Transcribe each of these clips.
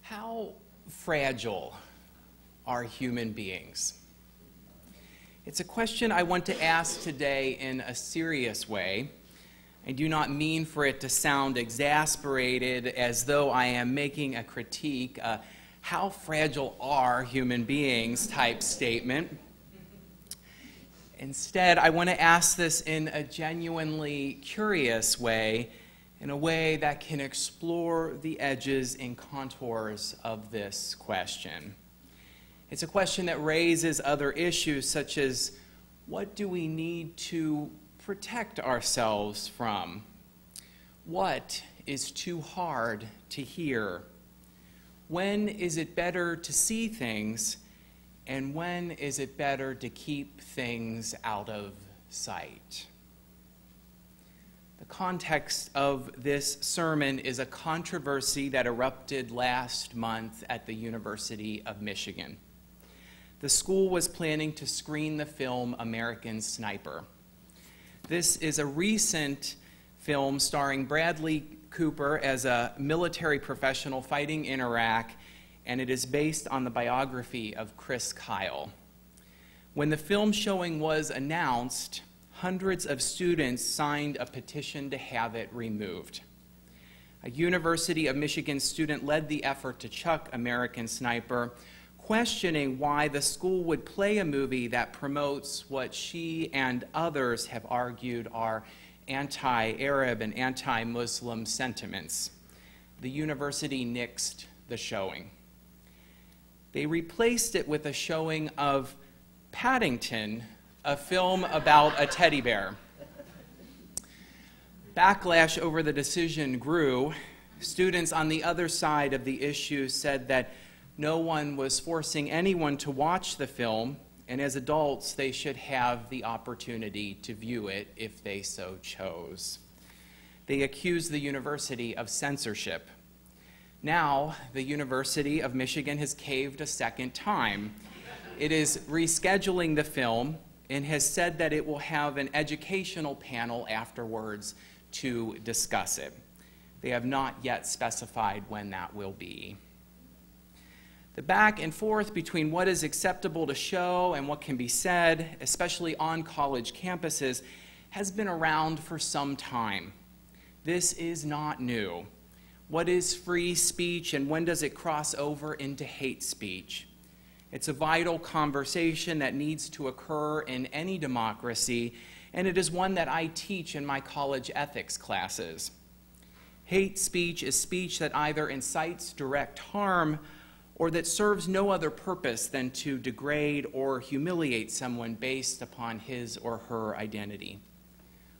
How fragile are human beings? It's a question I want to ask today in a serious way. I do not mean for it to sound exasperated as though I am making a critique, how fragile are human beings type statement. Instead, I want to ask this in a genuinely curious way, in a way that can explore the edges and contours of this question. It's a question that raises other issues such as, what do we need to protect ourselves from? What is too hard to hear? When is it better to see things, and when is it better to keep things out of sight? The context of this sermon is a controversy that erupted last month at the University of Michigan. The school was planning to screen the film American Sniper. This is a recent film starring Bradley Cooper as a military professional fighting in Iraq, and it is based on the biography of Chris Kyle. When the film showing was announced, hundreds of students signed a petition to have it removed. A University of Michigan student led the effort to chuck American Sniper, questioning why the school would play a movie that promotes what she and others have argued are anti-Arab and anti-Muslim sentiments. The university nixed the showing. They replaced it with a showing of Paddington, a film about a teddy bear. Backlash over the decision grew. Students on the other side of the issue said that no one was forcing anyone to watch the film, and as adults, they should have the opportunity to view it if they so chose. They accused the university of censorship. Now, the University of Michigan has caved a second time. It is rescheduling the film and has said that it will have an educational panel afterwards to discuss it. They have not yet specified when that will be. The back and forth between what is acceptable to show and what can be said, especially on college campuses, has been around for some time. This is not new. What is free speech and when does it cross over into hate speech? It's a vital conversation that needs to occur in any democracy, and it is one that I teach in my college ethics classes. Hate speech is speech that either incites direct harm or that serves no other purpose than to degrade or humiliate someone based upon his or her identity.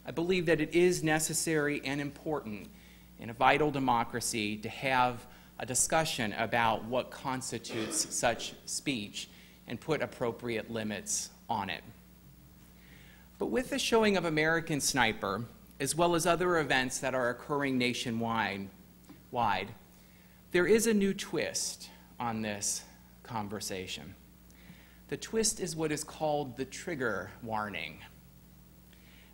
I believe that it is necessary and important in a vital democracy to have a discussion about what constitutes such speech and put appropriate limits on it. But with the showing of American Sniper, as well as other events that are occurring nationwide, there is a new twist on this conversation. The twist is what is called the trigger warning.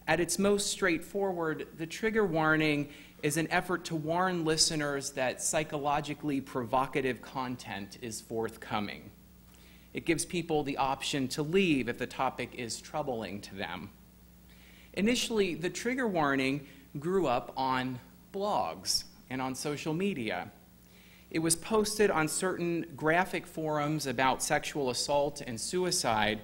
At its most straightforward, the trigger warning is an effort to warn listeners that psychologically provocative content is forthcoming. It gives people the option to leave if the topic is troubling to them. Initially, the trigger warning grew up on blogs and on social media. It was posted on certain graphic forums about sexual assault and suicide,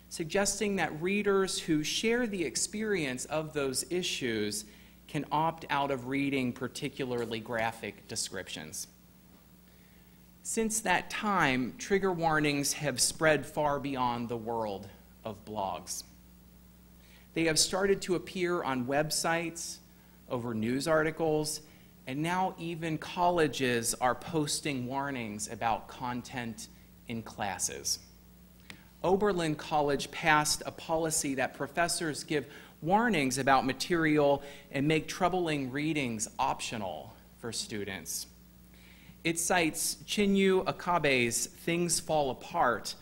suggesting that readers who share the experience of those issues can opt out of reading particularly graphic descriptions. Since that time, trigger warnings have spread far beyond the world of blogs. They have started to appear on websites, over news articles, and now even colleges are posting warnings about content in classes. Oberlin College passed a policy that professors give warnings about material and make troubling readings optional for students. It cites Chinua Achebe's Things Fall Apart,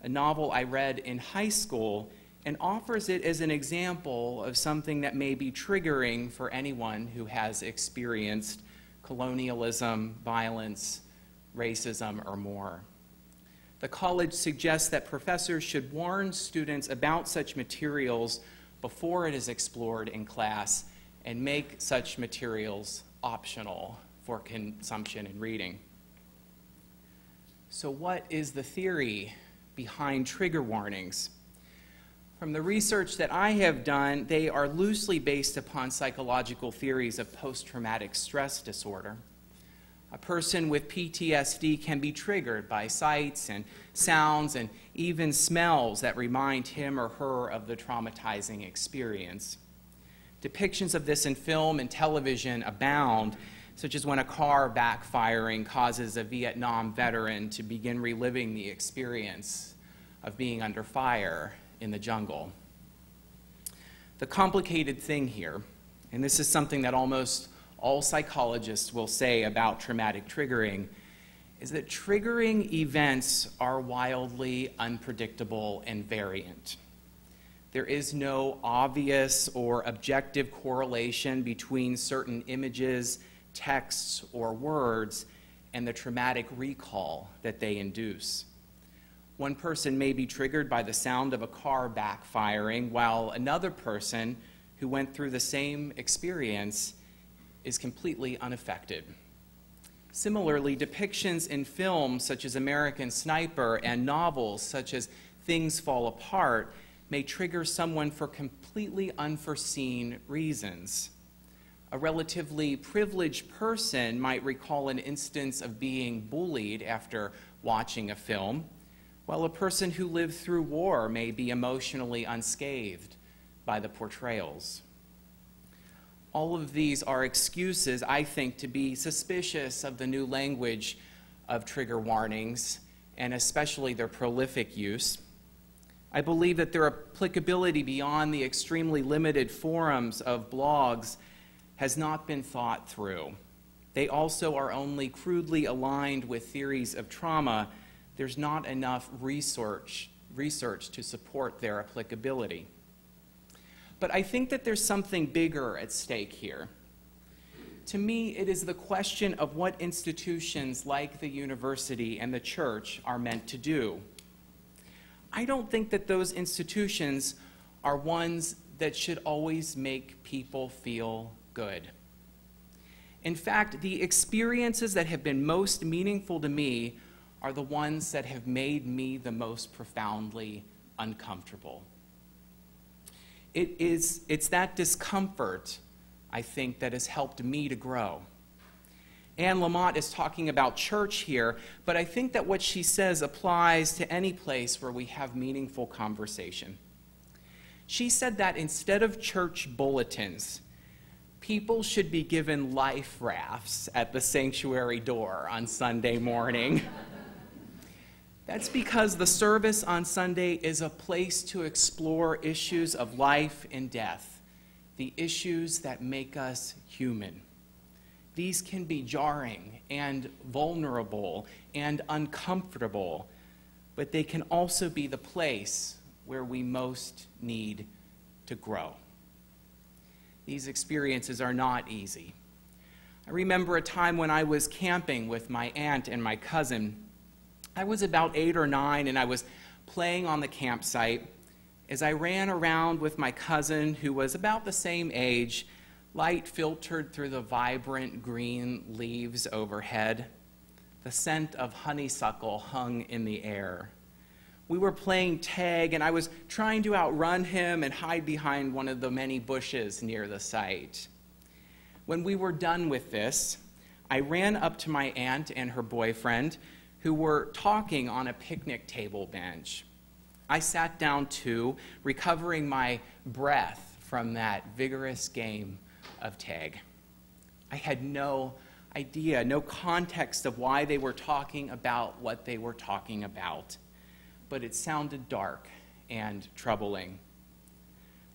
a novel I read in high school, and offers it as an example of something that may be triggering for anyone who has experienced colonialism, violence, racism, or more. The college suggests that professors should warn students about such materials before it is explored in class and make such materials optional for consumption and reading. So what is the theory behind trigger warnings? From the research that I have done, they are loosely based upon psychological theories of post-traumatic stress disorder. A person with PTSD can be triggered by sights and sounds and even smells that remind him or her of the traumatizing experience. Depictions of this in film and television abound, such as when a car backfiring causes a Vietnam veteran to begin reliving the experience of being under fire in the jungle. The complicated thing here, and this is something that almost all psychologists will say about traumatic triggering, is that triggering events are wildly unpredictable and variant. There is no obvious or objective correlation between certain images, texts, or words and the traumatic recall that they induce. One person may be triggered by the sound of a car backfiring, while another person who went through the same experience is completely unaffected. Similarly, depictions in films such as American Sniper and novels such as Things Fall Apart may trigger someone for completely unforeseen reasons. A relatively privileged person might recall an instance of being bullied after watching a film, while a person who lived through war may be emotionally unscathed by the portrayals. All of these are excuses, I think, to be suspicious of the new language of trigger warnings, and especially their prolific use. I believe that their applicability beyond the extremely limited forums of blogs has not been thought through. They also are only crudely aligned with theories of trauma. There's not enough research to support their applicability. But I think that there's something bigger at stake here. To me, it is the question of what institutions like the university and the church are meant to do. I don't think that those institutions are ones that should always make people feel good. In fact, the experiences that have been most meaningful to me are the ones that have made me the most profoundly uncomfortable. It's that discomfort, I think, that has helped me to grow. Anne Lamott is talking about church here, but I think that what she says applies to any place where we have meaningful conversation. She said that instead of church bulletins, people should be given life rafts at the sanctuary door on Sunday morning. That's because the service on Sunday is a place to explore issues of life and death, the issues that make us human. These can be jarring and vulnerable and uncomfortable, but they can also be the place where we most need to grow. These experiences are not easy. I remember a time when I was camping with my aunt and my cousin. I was about 8 or 9, and I was playing on the campsite. As I ran around with my cousin, who was about the same age, light filtered through the vibrant green leaves overhead. The scent of honeysuckle hung in the air. We were playing tag, and I was trying to outrun him and hide behind one of the many bushes near the site. When we were done with this, I ran up to my aunt and her boyfriend, who were talking on a picnic table bench. I sat down too, recovering my breath from that vigorous game of tag. I had no idea, no context of why they were talking about what they were talking about, but it sounded dark and troubling.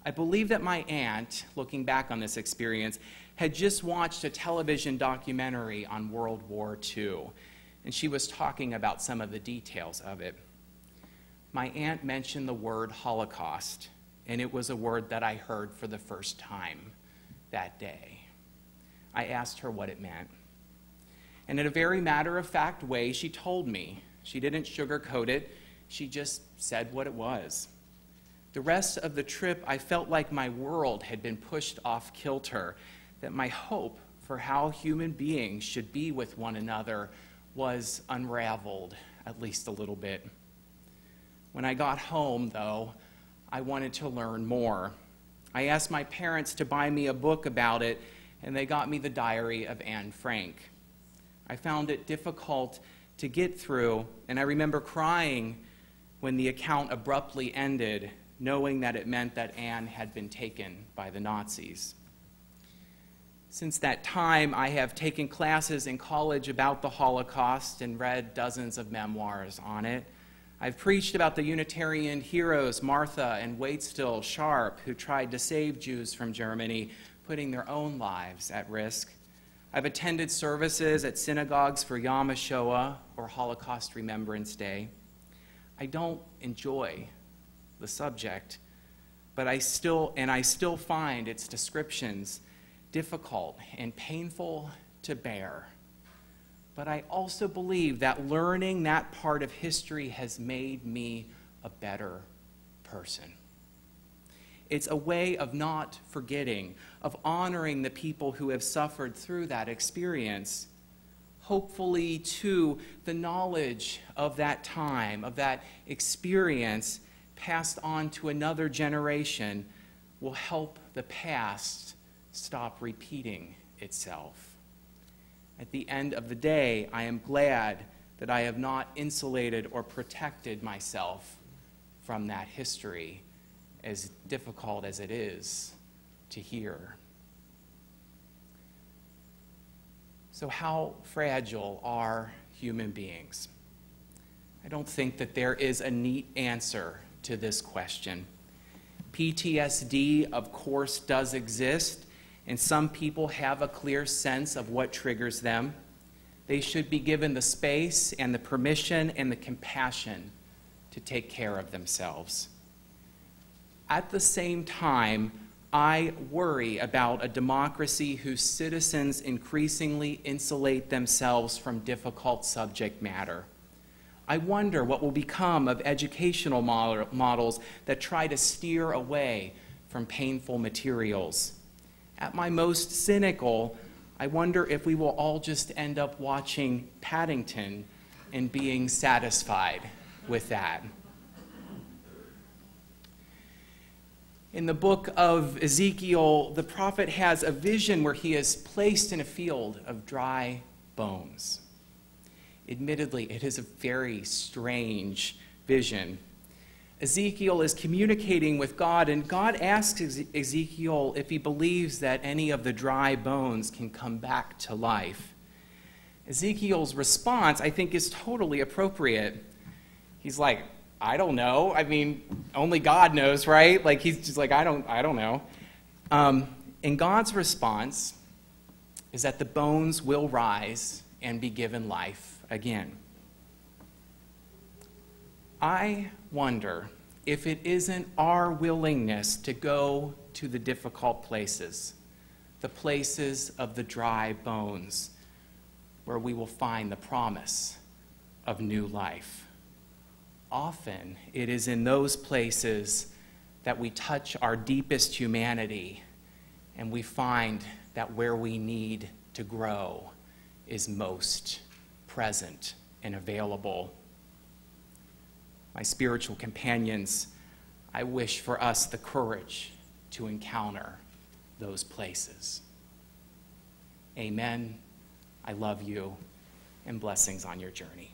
I believe that my aunt, looking back on this experience, had just watched a television documentary on World War II, and she was talking about some of the details of it. My aunt mentioned the word Holocaust, and it was a word that I heard for the first time that day. I asked her what it meant. And in a very matter-of-fact way, she told me. She didn't sugarcoat it. She just said what it was. The rest of the trip, I felt like my world had been pushed off kilter, that my hope for how human beings should be with one another was unraveled, at least a little bit. When I got home, though, I wanted to learn more. I asked my parents to buy me a book about it, and they got me the Diary of Anne Frank. I found it difficult to get through, and I remember crying when the account abruptly ended, knowing that it meant that Anne had been taken by the Nazis. Since that time, I have taken classes in college about the Holocaust and read dozens of memoirs on it. I've preached about the Unitarian heroes Martha and Waitstill Sharp, who tried to save Jews from Germany, putting their own lives at risk. I've attended services at synagogues for Yom HaShoah or Holocaust Remembrance Day. I don't enjoy the subject, but I still find its descriptions difficult and painful to bear. But I also believe that learning that part of history has made me a better person. It's a way of not forgetting, of honoring the people who have suffered through that experience. Hopefully, too, the knowledge of that time, of that experience, passed on to another generation will help the past stop repeating itself. At the end of the day, I am glad that I have not insulated or protected myself from that history, as difficult as it is to hear. So how fragile are human beings? I don't think that there is a neat answer to this question. PTSD, of course, does exist, and some people have a clear sense of what triggers them. They should be given the space and the permission and the compassion to take care of themselves. At the same time, I worry about a democracy whose citizens increasingly insulate themselves from difficult subject matter. I wonder what will become of educational models that try to steer away from painful materials. At my most cynical, I wonder if we will all just end up watching Paddington and being satisfied with that. In the book of Ezekiel, the prophet has a vision where he is placed in a field of dry bones. Admittedly, it is a very strange vision. Ezekiel is communicating with God, and God asks Ezekiel if he believes that any of the dry bones can come back to life. Ezekiel's response, I think, is totally appropriate. He's like, I don't know. I mean, only God knows, right? Like, he's just like, I don't know. And God's response is that the bones will rise and be given life again. I wonder if it isn't our willingness to go to the difficult places, the places of the dry bones, where we will find the promise of new life. Often, it is in those places that we touch our deepest humanity, and we find that where we need to grow is most present and available. My spiritual companions, I wish for us the courage to encounter those places. Amen. I love you, and blessings on your journey.